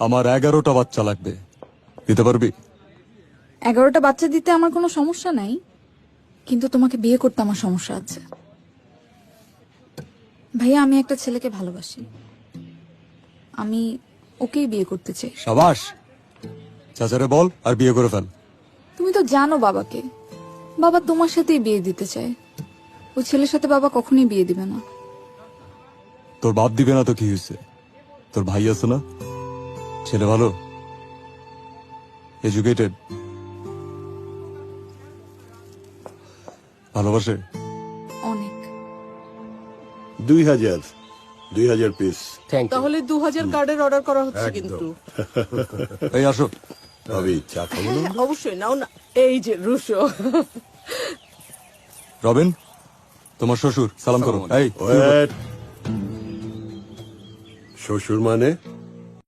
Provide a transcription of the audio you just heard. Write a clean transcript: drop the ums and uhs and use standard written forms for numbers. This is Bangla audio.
আমার 11টা বাচ্চা লাগবে, দিতে পারবি? 11টা বাচ্চা দিতে আমার কোনো সমস্যা নাই, কিন্তু তোমাকে বিয়ে করতে আমার সমস্যা আছে। ভাইয়া, আমি একটা ছেলেকে ভালোবাসি, আমি ওকেই বিয়ে করতে চাই। সাবাস, চাচারে বল আর বিয়ে করে ফেল। তুমি তো জানো বাবাকে, বাবা তোমার সাথেই বিয়ে দিতে চায়। ওই ছেলের সাথে বাবা কখনোই বিয়ে দিবে না। তোর বাপ দিবে না তো কি হয়েছে? তোর ভাই আছে না? ছেলে ভালো, এডুকেটেড, ভালোবাসে। অনেক। 2000 পিস। তাহলে 2000 কার্ডের অর্ডার করা হচ্ছে কিন্তু। এই আসো। ভাবি চা খাবো না? অবশ্যই নাও না। এই যে রুশো। রবিন, তোমার শ্বশুর সালাম করো। এই ওয়েট। শ্বশুর মানে